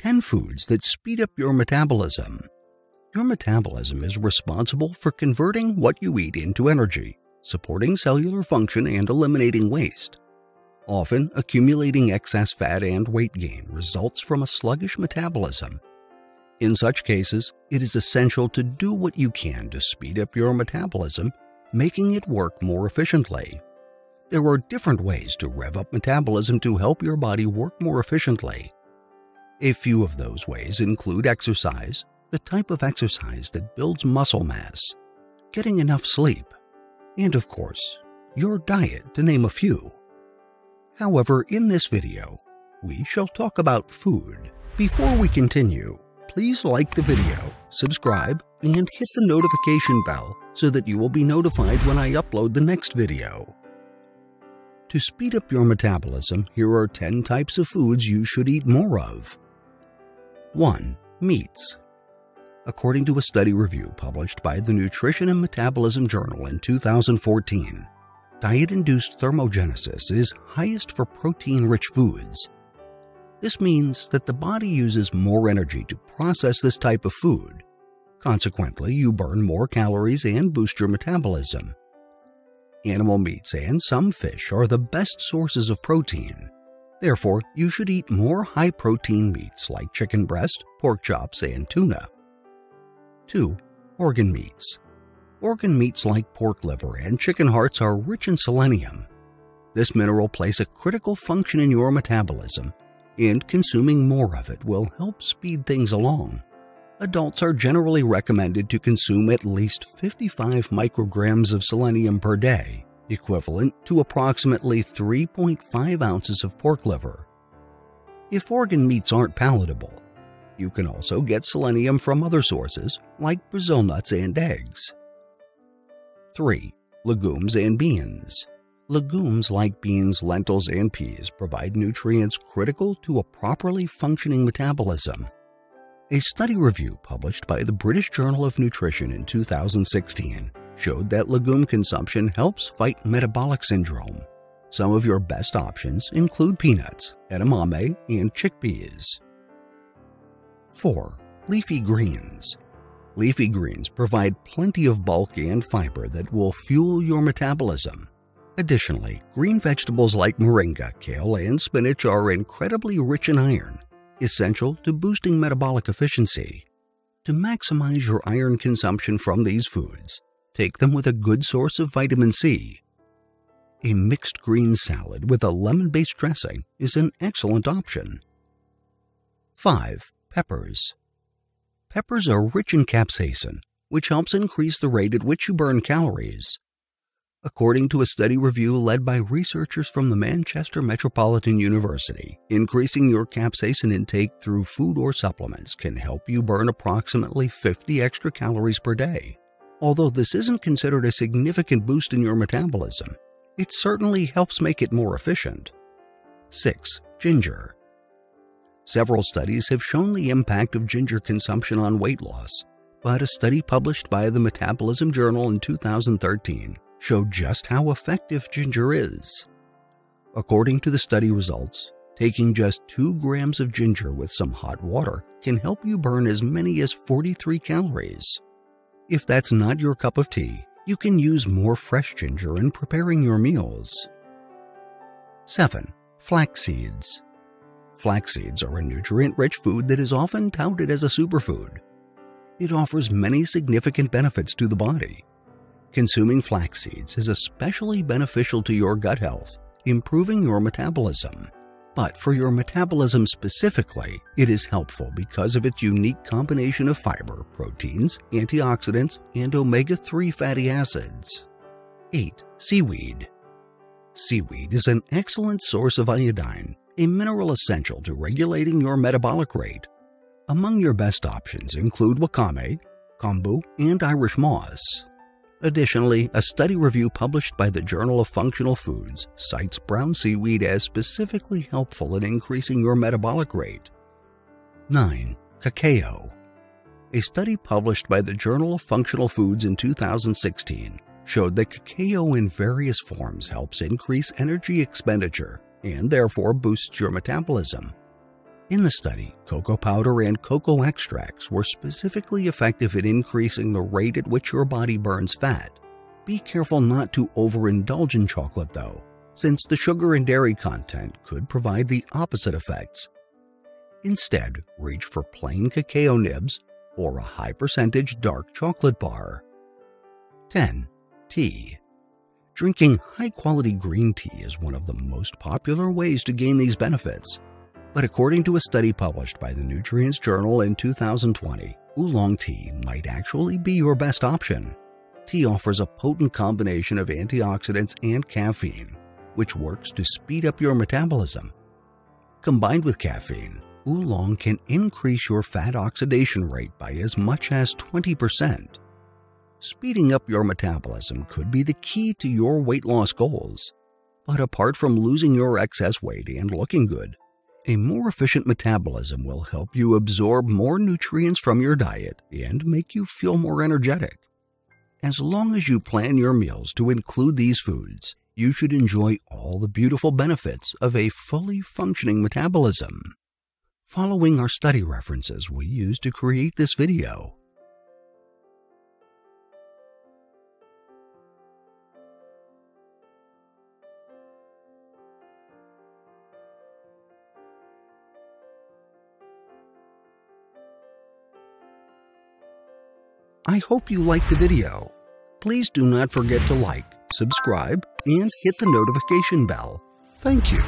10 foods that speed up your metabolism. Your metabolism is responsible for converting what you eat into energy, supporting cellular function and eliminating waste. Often, accumulating excess fat and weight gain results from a sluggish metabolism. In such cases, it is essential to do what you can to speed up your metabolism, making it work more efficiently. There are different ways to rev up metabolism to help your body work more efficiently. A few of those ways include exercise, the type of exercise that builds muscle mass, getting enough sleep, and of course, your diet, to name a few. However, in this video, we shall talk about food. Before we continue, please like the video, subscribe, and hit the notification bell so that you will be notified when I upload the next video. To speed up your metabolism, here are 10 types of foods you should eat more of. 1. Meats. According to a study review published by the Nutrition and Metabolism Journal in 2014, diet-induced thermogenesis is highest for protein-rich foods. This means that the body uses more energy to process this type of food. Consequently, you burn more calories and boost your metabolism. Animal meats and some fish are the best sources of protein. Therefore, you should eat more high-protein meats like chicken breast, pork chops, and tuna. 2. Organ meats. Organ meats like pork liver and chicken hearts are rich in selenium. This mineral plays a critical function in your metabolism, and consuming more of it will help speed things along. Adults are generally recommended to consume at least 55 micrograms of selenium per day, equivalent to approximately 3.5 ounces of pork liver. If organ meats aren't palatable, you can also get selenium from other sources like Brazil nuts and eggs. 3. Legumes and beans. Legumes like beans, lentils, and peas provide nutrients critical to a properly functioning metabolism. A study review published by the British Journal of Nutrition in 2016 showed that legume consumption helps fight metabolic syndrome. Some of your best options include peanuts, edamame, and chickpeas. 4. Leafy greens. Leafy greens provide plenty of bulk and fiber that will fuel your metabolism. Additionally, green vegetables like moringa, kale, and spinach are incredibly rich in iron, essential to boosting metabolic efficiency. To maximize your iron consumption from these foods, take them with a good source of vitamin C. A mixed green salad with a lemon-based dressing is an excellent option. 5. Peppers. Peppers are rich in capsaicin, which helps increase the rate at which you burn calories. According to a study review led by researchers from the Manchester Metropolitan University, increasing your capsaicin intake through food or supplements can help you burn approximately 50 extra calories per day. Although this isn't considered a significant boost in your metabolism, it certainly helps make it more efficient. 6. Ginger. Several studies have shown the impact of ginger consumption on weight loss, but a study published by the Metabolism Journal in 2013 showed just how effective ginger is. According to the study results, taking just 2 grams of ginger with some hot water can help you burn as many as 43 calories. If that's not your cup of tea, you can use more fresh ginger in preparing your meals. 7. Flax seeds. Flax seeds are a nutrient-rich food that is often touted as a superfood. It offers many significant benefits to the body. Consuming flax seeds is especially beneficial to your gut health, improving your metabolism. But for your metabolism specifically, it is helpful because of its unique combination of fiber, proteins, antioxidants, and omega-3 fatty acids. 8. Seaweed. Seaweed is an excellent source of iodine, a mineral essential to regulating your metabolic rate. Among your best options include wakame, kombu, and Irish moss. Additionally, a study review published by the Journal of Functional Foods cites brown seaweed as specifically helpful in increasing your metabolic rate. 9. Cacao. A study published by the Journal of Functional Foods in 2016 showed that cacao in various forms helps increase energy expenditure and therefore boosts your metabolism. In the study, cocoa powder and cocoa extracts were specifically effective in increasing the rate at which your body burns fat. Be careful not to overindulge in chocolate though, since the sugar and dairy content could provide the opposite effects. Instead, reach for plain cacao nibs or a high-percentage dark chocolate bar. 10. Tea. Drinking high-quality green tea is one of the most popular ways to gain these benefits. But according to a study published by the Nutrients Journal in 2020, oolong tea might actually be your best option. Tea offers a potent combination of antioxidants and caffeine, which works to speed up your metabolism. Combined with caffeine, oolong can increase your fat oxidation rate by as much as 20%. Speeding up your metabolism could be the key to your weight loss goals. But apart from losing your excess weight and looking good, a more efficient metabolism will help you absorb more nutrients from your diet and make you feel more energetic. As long as you plan your meals to include these foods, you should enjoy all the beautiful benefits of a fully functioning metabolism. Following our study references we used to create this video. I hope you liked the video. Please do not forget to like, subscribe, and hit the notification bell. Thank you.